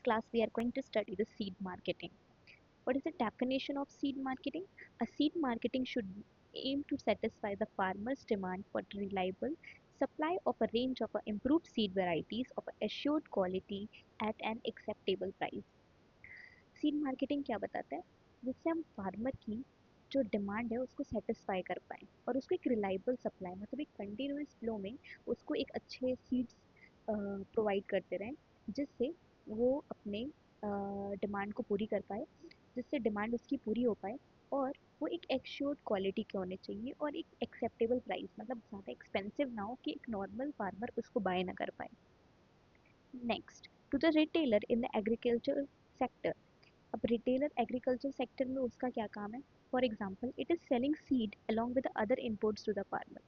class we are going to study the seed marketing. What is the definition of seed marketing? A seed marketing should aim to satisfy the farmer's demand for reliable supply of a range of improved seed varieties of assured quality at an acceptable price. Seed marketing क्या बताता है? जिससे हम farmer की जो demand है उसको satisfy कर पाएँ और उसको एक रिलायबल सप्लाई मतलब एक कंटिन्यूअस फ्लो में उसको एक अच्छे सीड्स प्रोवाइड करते रहें, जिससे वो अपने डिमांड को पूरी कर पाए, जिससे डिमांड उसकी पूरी हो पाए और वो एक एश्योर्ड क्वालिटी के होने चाहिए और एक एक्सेप्टेबल प्राइस मतलब ज़्यादा एक्सपेंसिव ना हो कि एक नॉर्मल फार्मर उसको बाय ना कर पाए। Next, to the retailer in the agriculture sector. अब रिटेलर एग्रीकल्चर सेक्टर में उसका क्या काम है? For example it is selling seed along with other inputs to the farmer.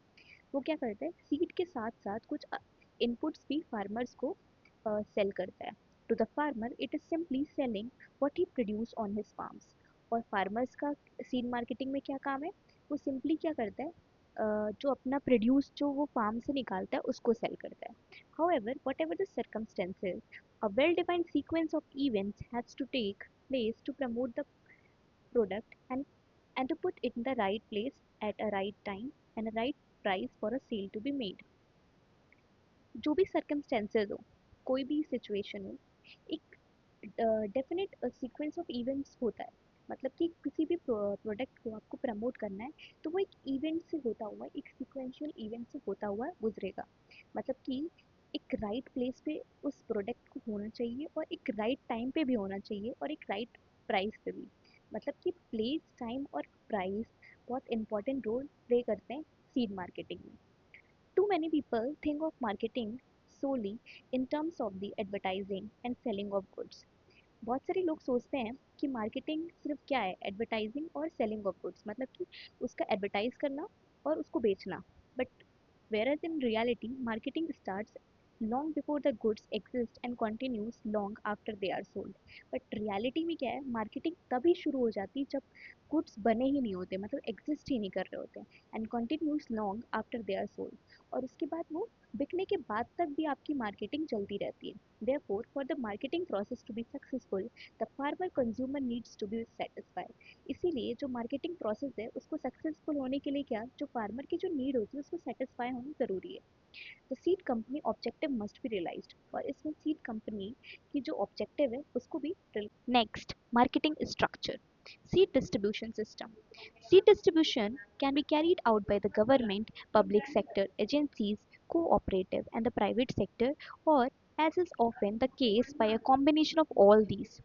वो क्या करता है? सीड के साथ साथ कुछ इनपुट्स भी फार्मर्स को सेल करता है। To the farmer it is simply selling what he produce on his farms. और फार्मर्स का सीड मार्केटिंग में क्या काम है? वो सिंपली क्या करता है? जो अपना प्रोड्यूस जो वो फार्म से निकालता है उसको सेल करता है। However, whatever the circumstances, a well-defined sequence of events has to take place to promote the product and to put it in the right place at a right time and a right price for a sale to be made. जो भी circumstances हो, कोई भी situation हो, एक definite sequence of events होता है। मतलब कि किसी भी प्रोडक्ट को आपको प्रमोट करना है तो वो एक इवेंट से होता हुआ एक सीक्वेंशियल इवेंट से होता हुआ गुजरेगा। मतलब कि एक राइट प्लेस पे उस प्रोडक्ट को होना चाहिए और एक राइट टाइम पे भी होना चाहिए और एक राइट प्राइस पे भी। मतलब कि प्लेस टाइम और प्राइस बहुत इंपॉर्टेंट रोल प्ले करते हैं सीड मार्केटिंग में। Too many people think of marketing solely in terms of the advertising and selling of goods. बहुत सारे लोग सोचते हैं कि मार्केटिंग सिर्फ क्या है? एडवर्टाइजिंग और सेलिंग ऑफ गुड्स मतलब कि उसका एडवर्टाइज करना और उसको बेचना। But whereas in reality marketing starts long before the goods exist and continues long after they are sold. But reality में क्या है? मार्केटिंग तभी शुरू हो जाती है जब गुड्स बने ही नहीं होते मतलब एग्जिस्ट ही नहीं कर रहे होते and continues long after they are sold. और उसके बाद वो बिकने के बाद तक भी आपकी मार्केटिंग चलती रहती है। Therefore, for the marketing process to be successful, the farmer consumer needs to be satisfied. इसीलिए जो मार्केटिंग प्रोसेस है उसको सक्सेसफुल होने के लिए क्या जो फार्मर की जो नीड होती है उसको सेटिस्फाई होनी ज़रूरी है। The seed company objective must be realised और इसमें सीड कंपनी की जो ऑब्जेक्टिव है उसको भी। Next, marketing structure, seed distribution system. Seed distribution can be carried out by the government, public sector agencies, cooperative and the private sector, or as is often the case by a combination of all these.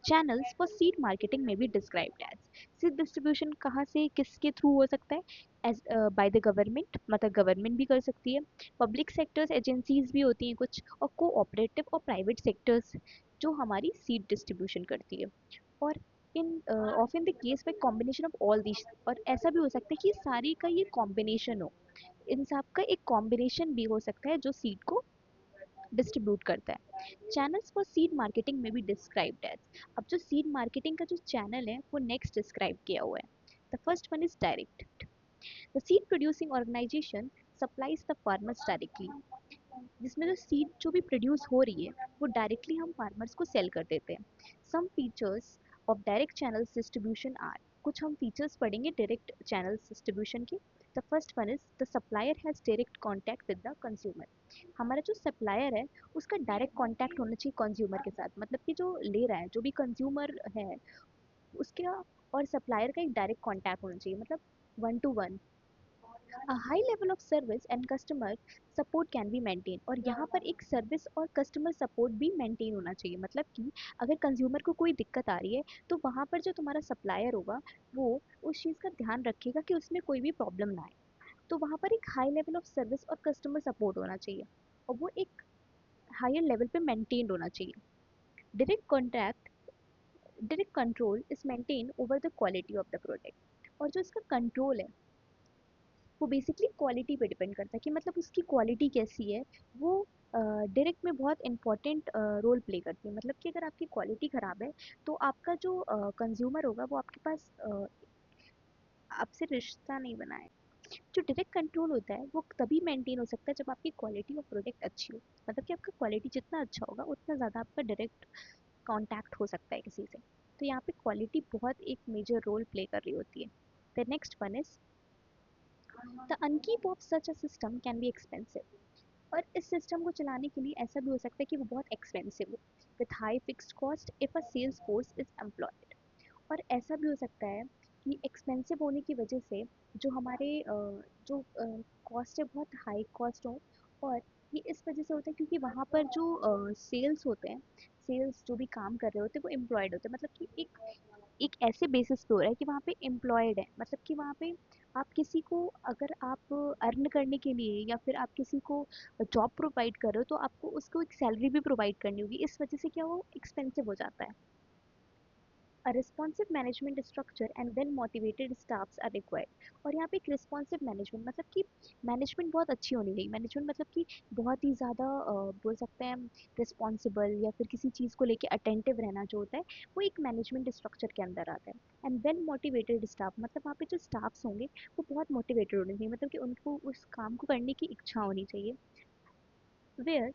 Channels for seed marketing may be described as seed distribution कहाँ से किसके through हो सकता है? As by the government मतलब government भी कर सकती है, पब्लिक सेक्टर्स एजेंसीज भी होती हैं कुछ और कोऑपरेटिव और प्राइवेट सेक्टर्स जो हमारी सीड डिस्ट्रीब्यूशन करती है। और in often the case by combination of all this और ऐसा भी हो सकता है कि सारी का ये कॉम्बिनेशन हो, इन सब का एक कॉम्बिनेशन भी हो सकता है जो सीड को डिस्ट्रीब्यूट करता है। चैनल्स फॉर सीड मार्केटिंग में भी डिस्क्राइब्ड एज। अब जो सीड मार्केटिंग का जो चैनल है वो नेक्स्ट डिस्क्राइब किया हुआ है। The first one is direct. The seed producing organisation supplies the farmers directly. जिसमें जो सीड जो भी प्रोड्यूस हो रही है वो डायरेक्टली हम फार्मर्स को सेल कर देते हैं। Some features of direct channels distribution are. कुछ हम फीचर्स पढ़ेंगे डायरेक्ट चैनल्स डिस्ट्रीब्यूशन के। The first one is the supplier has direct contact with the consumer. हमारा जो सप्लायर है उसका डायरेक्ट कॉन्टैक्ट होना चाहिए कंज्यूमर के साथ मतलब कि जो ले रहा है जो भी कंज्यूमर है उसका और सप्लायर का एक डायरेक्ट कॉन्टैक्ट होना चाहिए मतलब one two one. A high level of service and customer support can be maintained और यहाँ पर एक सर्विस और कस्टमर सपोर्ट भी मेंटेन होना चाहिए मतलब कि अगर कंज्यूमर को कोई दिक्कत आ रही है तो वहाँ पर जो तुम्हारा सप्लायर होगा वो उस चीज़ का ध्यान रखेगा कि उसमें कोई भी प्रॉब्लम ना आए। तो वहाँ पर एक हाई लेवल ऑफ सर्विस और कस्टमर सपोर्ट होना चाहिए और वो एक हायर लेवल पे मेंटेन होना चाहिए। Direct contact direct control is maintain over the quality of the product और जो इसका कंट्रोल है वो बेसिकली क्वालिटी पे डिपेंड करता है कि मतलब उसकी क्वालिटी कैसी है। वो डायरेक्ट में बहुत इंपॉर्टेंट रोल प्ले करती है मतलब कि अगर आपकी क्वालिटी ख़राब है तो आपका जो कंज्यूमर होगा वो आपके पास आपसे रिश्ता नहीं बनाए। जो डायरेक्ट कंट्रोल होता है वो तभी मेंटेन हो सकता है जब आपकी क्वालिटी ऑफ प्रोडक्ट अच्छी हो मतलब कि आपका क्वालिटी जितना अच्छा होगा उतना ज़्यादा आपका डायरेक्ट कांटेक्ट हो सकता है किसी से। तो यहाँ पे क्वालिटी बहुत एक मेजर रोल प्ले कर रही होती है। The next one is the upkeep of such a system can be expensive. और इस सिस्टम को चलाने के लिए ऐसा भी हो सकता है कि वो बहुत एक्सपेंसिव हो, with high fixed cost if a sales force is employed. और ऐसा भी हो सकता है कि एक्सपेंसिव होने की वजह से जो हमारे जो कॉस्ट है बहुत हाई कॉस्ट हो। और ये इस वजह से होता है क्योंकि वहाँ पर जो सेल्स होते हैं, सेल्स जो भी काम कर रहे होते हैं वो एम्प्लॉयड होते हैं, मतलब कि एक ऐसे बेसिस पे हो रहा है कि वहाँ पे एम्प्लॉयड है, मतलब कि वहाँ पे आप किसी को अगर आप अर्न करने के लिए या फिर आप किसी को जॉब प्रोवाइड कर रहे हो तो आपको उसको एक सैलरी भी प्रोवाइड करनी होगी, इस वजह से क्या वो एक्सपेंसिव हो जाता है। A responsive management structure and well motivated staffs are required। और यहाँ पे एक रिस्पॉन्सिव मैनेजमेंट मतलब कि मैनेजमेंट बहुत अच्छी होनी चाहिए, मैनेजमेंट मतलब कि बहुत ही ज़्यादा बोल सकते हैं रिस्पॉन्सिबल या फिर किसी चीज़ को लेके अटेंटिव रहना जो होता है वो एक मैनेजमेंट स्ट्रक्चर के अंदर आता है। एंड वेल मोटिवेटेड स्टाफ मतलब वहाँ पे जो स्टाफ्स होंगे वो बहुत मोटिवेटेड होने चाहिए, मतलब कि उनको उस काम को करने की इच्छा होनी चाहिए। Where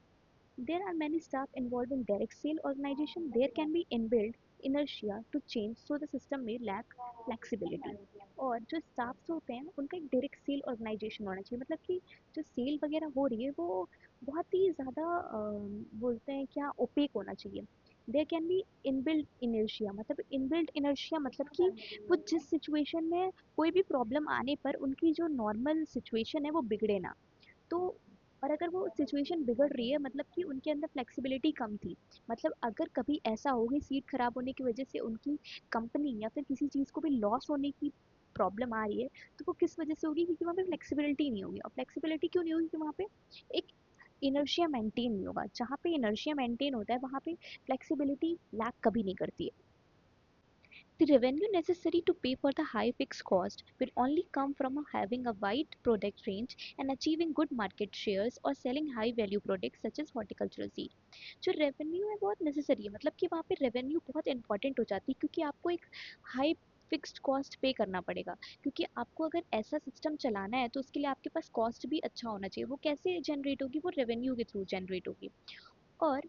there are many staff involved in direct sale organization, there can be inbuilt inertia to change, so the system may lack flexibility। और जो स्टाफ्स होते हैं उनका एक डायरेक्ट सेल ऑर्गेनाइजेशन होना चाहिए, मतलब कि जो सेल वगैरह हो रही है वो बहुत ही ज़्यादा बोलते हैं क्या ओपेक होना चाहिए। There can be inbuilt inertia, मतलब इनबिल्ट इनर्शिया मतलब कि वो जिस सिचुएशन में कोई भी प्रॉब्लम आने पर उनकी जो नॉर्मल सिचुएशन है वो बिगड़े ना। तो और अगर वो सिचुएशन बिगड़ रही है मतलब कि उनके अंदर फ्लेक्सिबिलिटी कम थी, मतलब अगर कभी ऐसा हो गई सीट खराब होने की वजह से उनकी कंपनी या फिर किसी चीज़ को भी लॉस होने की प्रॉब्लम आ रही है, तो वो किस वजह से होगी, क्योंकि वहाँ पे फ्लेक्सिबिलिटी नहीं होगी। और फ्लेक्सिबिलिटी क्यों नहीं होगी, क्योंकि वहाँ पे एक इनर्शिया मेंटेन नहीं होगा, जहाँ पे इनर्शिया मेंटेन होता है वहाँ पे फ्लेक्सिबिलिटी लैक कभी नहीं करती है। The revenue necessary to pay for the high fixed cost will only come from having a wide product range and achieving good market shares or selling high value products such as horticultural seed। जो revenue है बहुत necessary है, मतलब कि वहाँ पे revenue बहुत important हो जाती है, क्योंकि आपको एक हाई फिक्स्ड कॉस्ट पे करना पड़ेगा, क्योंकि आपको अगर ऐसा सिस्टम चलाना है तो उसके लिए आपके पास कॉस्ट भी अच्छा होना चाहिए। वो कैसे जनरेट होगी, वो रेवेन्यू के थ्रू जनरेट होगी। और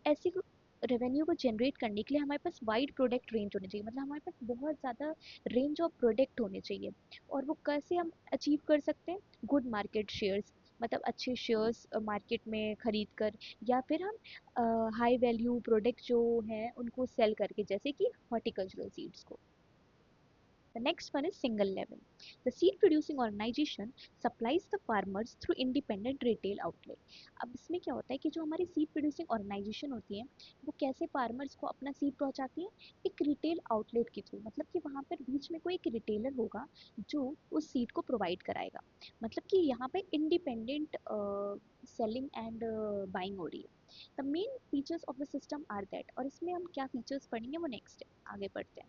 ऐसी रेवेन्यू को जनरेट करने के लिए हमारे पास वाइड प्रोडक्ट रेंज होनी चाहिए, मतलब हमारे पास बहुत ज़्यादा रेंज ऑफ प्रोडक्ट होने चाहिए। और वो कैसे हम अचीव कर सकते हैं, गुड मार्केट शेयर्स, मतलब अच्छे शेयर्स मार्केट में खरीद कर, या फिर हम हाई वैल्यू प्रोडक्ट जो हैं उनको सेल करके, जैसे कि हॉर्टिकल्चरल सीड्स को। The next one is single level. The seed producing organization supplies the farmers through independent retail outlet। अब इसमें क्या होता है कि जो हमारी सीड प्रोड्यूसिंग ऑर्गेनाइजेशन होती है वो कैसे फार्मर्स को अपना सीड पहुंचाती है, एक रिटेल आउटलेट के थ्रू, मतलब कि वहाँ पर बीच में कोई एक रिटेलर होगा जो उस सीड को प्रोवाइड कराएगा। मतलब कि यहाँ पे इंडिपेंडेंट सेलिंग एंड बाइंग हो रही है। The main features of the system are that, और इसमें हम क्या फीचर्स पढ़ेंगे वो नेक्स्ट है, आगे बढ़ते हैं।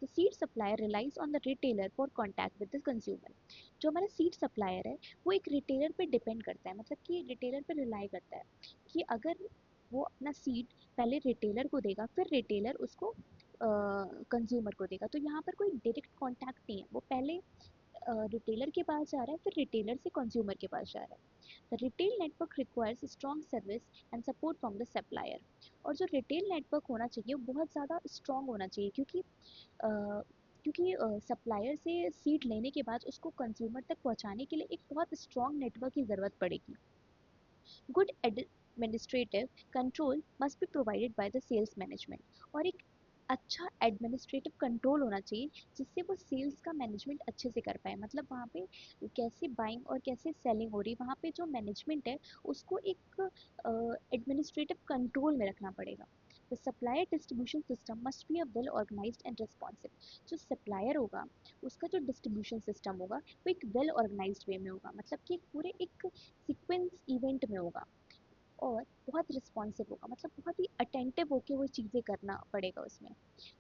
The seed supplier relies on the retailer for contact with the consumer। जो हमारा सीड सप्लायर है वो एक रिटेलर पे डिपेंड करता है, मतलब कि रिटेलर पे रिलाई करता है कि अगर वो अपना सीड पहले रिटेलर को देगा फिर रिटेलर उसको कंज्यूमर को देगा। तो यहाँ पर कोई डायरेक्ट कांटेक्ट नहीं है, वो पहले रिटेलर के पास जा रहा है फिर रिटेलर से कंज्यूमर के पास जा रहा है। The retail network requires strong service and support from the supplier. और जो रिटेल नेटवर्क होना चाहिए वो बहुत ज़्यादा स्ट्रॉन्ग होना चाहिए, क्योंकि सप्लायर से सीड लेने के बाद उसको कंज्यूमर तक पहुंचाने के लिए एक बहुत स्ट्रॉन्ग नेटवर्क की ज़रूरत पड़ेगी। Good administrative control must be provided by the sales management. और एक अच्छा एडमिनिस्ट्रेटिव कंट्रोल होना चाहिए जिससे वो सेल्स का मैनेजमेंट अच्छे से कर पाए, मतलब वहाँ पे कैसे बाइंग और कैसे सेलिंग हो रही है वहाँ पे जो मैनेजमेंट है उसको एक एडमिनिस्ट्रेटिव कंट्रोल में रखना पड़ेगा। The supplier distribution system must be a well organised and responsive. जो सप्लायर होगा उसका जो डिस्ट्रीब्यूशन सिस्टम होगा वो एक वेल ऑर्गेनाइज्ड वे में होगा, मतलब कि पूरे एक सीक्वेंस इवेंट में होगा और बहुत रिस्पॉन्सिव होगा, मतलब बहुत ही अटेंटिव होकर वो चीज़ें करना पड़ेगा उसमें।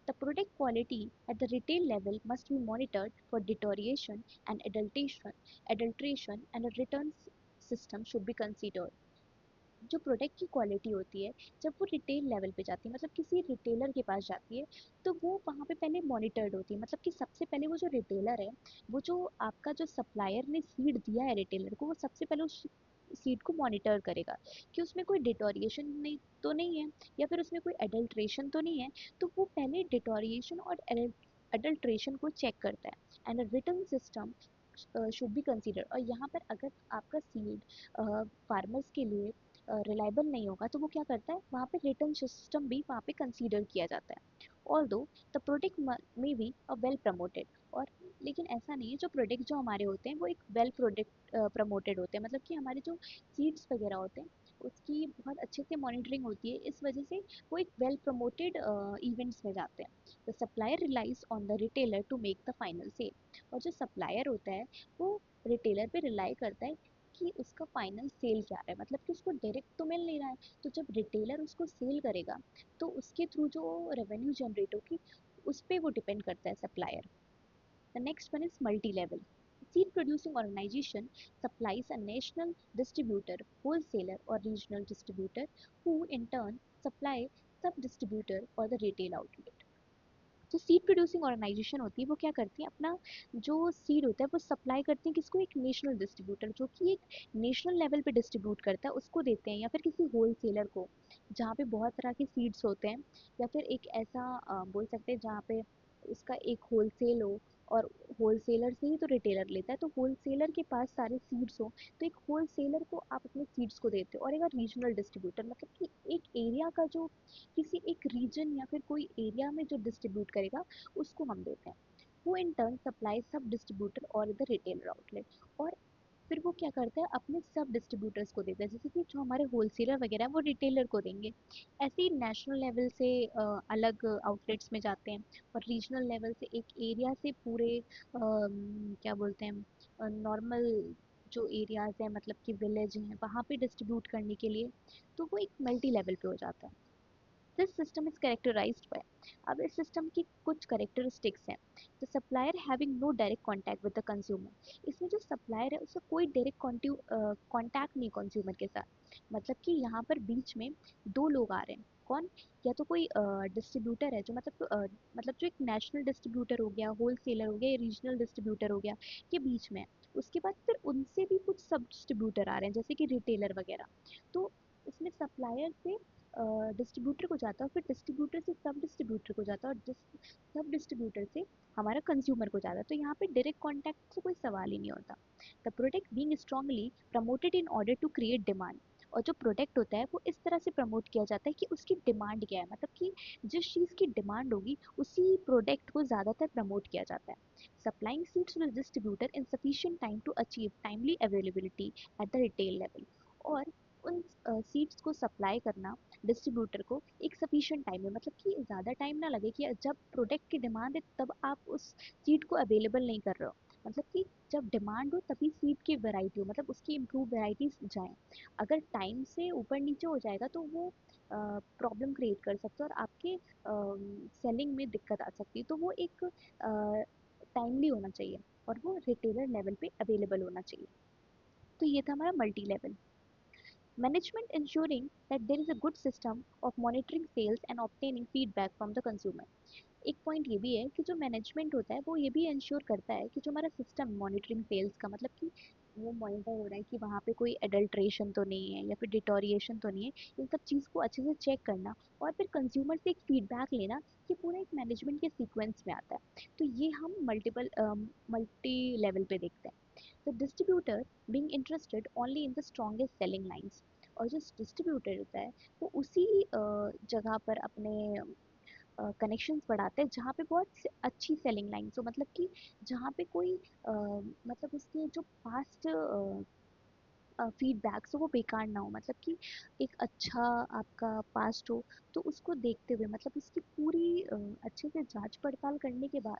The product quality eight the retail level must be monitored for deterioration and adulteration and return system should be considered. जो प्रोडक्ट की क्वालिटी होती है जब वो रिटेल लेवल पे जाती है, मतलब किसी रिटेलर के पास जाती है, तो वो वहाँ पे पहले मॉनिटर्ड होती है, मतलब कि सबसे पहले वो जो रिटेलर है, वो जो आपका जो सप्लायर ने सीड दिया है रिटेलर को, वो सबसे पहले सीड को मॉनिटर करेगा कि उसमें कोई डिटोरिएशन नहीं तो नहीं है, या फिर उसमें कोई एडल्ट्रेशन तो नहीं है। तो वो पहले डिटोरिएशन और एडल्ट्रेशन को चेक करता है, and return system should be consider. और यहाँ पर अगर आपका सीड फार्मर्स के लिए रिलायबल नहीं होगा, तो वो क्या करता है, वहाँ पे रिटर्न सिस्टम भी वहाँ पे कंसीडर किया जाता है। Although the product may be a well promoted, और लेकिन ऐसा नहीं है, जो प्रोडक्ट जो हमारे होते हैं वो एक वेल प्रोडक्ट प्रमोटेड होते हैं, मतलब कि हमारे जो सीड्स वगैरह होते हैं उसकी बहुत अच्छे से मॉनिटरिंग होती है, इस वजह से वो एक वेल प्रमोटेड इवेंट्स में जाते हैं। The supplier relies on the retailer to make the final sale, और जो सप्लायर होता है वो रिटेलर पे रिलाई करता है कि उसका फाइनल सेल क्या है, मतलब कि उसको डायरेक्ट तो मिल नहीं रहा है, तो जब रिटेलर उसको सेल करेगा तो उसके थ्रू जो रेवेन्यू जनरेट होगी उस पर वो डिपेंड करता है supplier. The next one is multi-level. Seed producing organization supplies a national distributor, wholesaler or regional distributor who in turn supply sub-distributor or the retail outlet. जो सीड प्रोड्यूसिंग ऑर्गेनाइजेशन होती है वो क्या करती है, अपना जो सीड होता है वो सप्लाई करती है किसको, एक नेशनल डिस्ट्रीब्यूटर जो कि एक नेशनल लेवल पे डिस्ट्रीब्यूट करता है उसको देते हैं, या फिर किसी होलसेलर को जहाँ पे बहुत तरह के सीड्स होते हैं, या फिर एक ऐसा बोल सकते हैं जहाँ पे उसका एक होलसेल हो, और होलसेलर से ही तो रिटेलर लेता है, तो होलसेलर के पास सारे सीड्स हो, तो एक होलसेलर को आप अपने सीड्स को देते हो। और एक रीजनल डिस्ट्रीब्यूटर मतलब कि एक एरिया का जो किसी एक रीजन या फिर कोई एरिया में जो डिस्ट्रीब्यूट करेगा उसको हम देते हैं। वो इन टर्न सप्लाई सब डिस्ट्रीब्यूटर और द रिटेलर आउटलेट, और फिर वो क्या करता है अपने सब डिस्ट्रीब्यूटर्स को देता है, जैसे कि जो हमारे होलसेलर वगैरह है वो रिटेलर को देंगे, ऐसे ही नेशनल लेवल से अलग आउटलेट्स में जाते हैं, और रीजनल लेवल से एक एरिया से पूरे क्या बोलते हैं नॉर्मल जो एरियाज हैं मतलब कि विलेज हैं वहाँ पे डिस्ट्रीब्यूट करने के लिए, तो वो एक मल्टी लेवल पे हो जाता है। This system is characterised by, अब इस सिस्टम की कुछ कैरेक्टरिस्टिक्स हैं। The supplier having no direct contact with the consumer, इसमें जो सप्लायर है उससे कोई डायरेक्ट कांटेक्ट नहीं कंज्यूमर के साथ, मतलब कि यहाँ पर बीच में दो लोग आ रहे हैं, कौन, या तो कोई डिस्ट्रीब्यूटर है जो मतलब जो एक नेशनल डिस्ट्रीब्यूटर हो गया, होलसेलर हो गया या रीजनल डिस्ट्रीब्यूटर हो गया, ये बीच में है। उसके बाद फिर उनसे भी कुछ सब डिस्ट्रीब्यूटर आ रहे हैं जैसे कि रिटेलर वगैरह, तो इसमें सप्लायर से डिस्ट्रीब्यूटर को जाता है, फिर डिस्ट्रीब्यूटर से सब डिस्ट्रीब्यूटर को जाता है, और सब डिस्ट्रीब्यूटर से हमारा कंज्यूमर को जाता है, तो यहाँ पे डायरेक्ट कॉन्टैक्ट का कोई सवाल ही नहीं होता। The product being strongly promoted in order to create demand, और जो प्रोडक्ट होता है वो इस तरह से प्रमोट किया जाता है कि उसकी डिमांड क्या है, मतलब कि जिस चीज़ की डिमांड होगी उसी प्रोडक्ट को ज़्यादातर प्रमोट किया जाता है। Supplying seeds to the distributor in sufficient time to achieve timely availability at the retail level, और उन सीड्स को सप्लाई करना डिस्ट्रीब्यूटर को एक सफिशिएंट टाइम में, मतलब कि ज़्यादा टाइम ना लगे कि जब प्रोडक्ट की डिमांड है तब आप उस सीड को अवेलेबल नहीं कर रहे हो, मतलब कि जब डिमांड हो तभी सीड की वैरायटी हो, मतलब उसकी इम्प्रूव वैराइटीज जाएँ। अगर टाइम से ऊपर नीचे हो जाएगा तो वो प्रॉब्लम क्रिएट कर सकता है और आपके सेलिंग में दिक्कत आ सकती है, तो वो एक टाइमली होना चाहिए और वो रिटेलर लेवल पे अवेलेबल होना चाहिए। तो ये था हमारा multi level management, ensuring that there is a good system of monitoring sales and obtaining feedback from the consumer. एक पॉइंट ये भी है कि जो मैनेजमेंट होता है वो ये भी इंश्योर करता है कि जो हमारा सिस्टम मॉनिटरिंग सेल्स का, मतलब कि वो मॉनिटर हो रहा है कि वहाँ पे कोई एडल्ट्रेशन तो नहीं है या फिर डिटोरिएशन तो नहीं है, इन सब चीज़ को अच्छे से चेक करना और फिर कंज्यूमर से एक फीडबैक लेना, ये पूरा एक मैनेजमेंट के सीक्वेंस में आता है। तो ये हम मल्टी लेवल पे देखते हैं। The distributor being interested only in the strongest selling lines, और जो डिस्ट्रीब्यूटर होता है वो उसी जगह पर अपने कनेक्शंस बढ़ाते हैं जहाँ पे अच्छी सेलिंग लाइन्स हो, मतलब कि जहाँ पे कोई मतलब उसके जो पास्ट फीडबैक्स हो वो बेकार ना हो, मतलब कि एक अच्छा आपका पास्ट हो, तो उसको देखते हुए मतलब उसकी पूरी अच्छे से जांच पड़ताल करने के बाद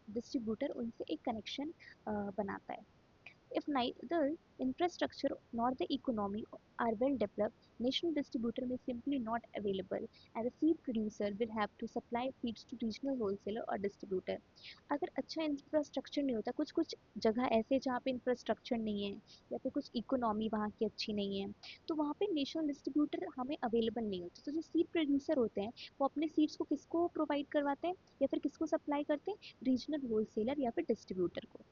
डिस्ट्रीब्यूटर उनसे एक कनेक्शन बनाता है। If neither infrastructure nor the economy are well developed, national distributor may simply not available, and the seed producer will have to supply feeds to regional wholesaler or distributor. अगर अच्छा infrastructure नहीं होता, कुछ कुछ जगह ऐसे जहाँ पे इंफ्रास्ट्रक्चर नहीं है या फिर कुछ इकोनॉमी वहाँ की अच्छी नहीं है, तो वहाँ पे नेशनल डिस्ट्रीब्यूटर हमें अवेलेबल नहीं होते, तो जो सीड प्रोड्यूसर होते हैं वो अपने सीड्स को किसको प्रोवाइड करवाते हैं या फिर किसको सप्लाई करते हैं, रीजनल होलसेलर या फिर डिस्ट्रीब्यूटर को।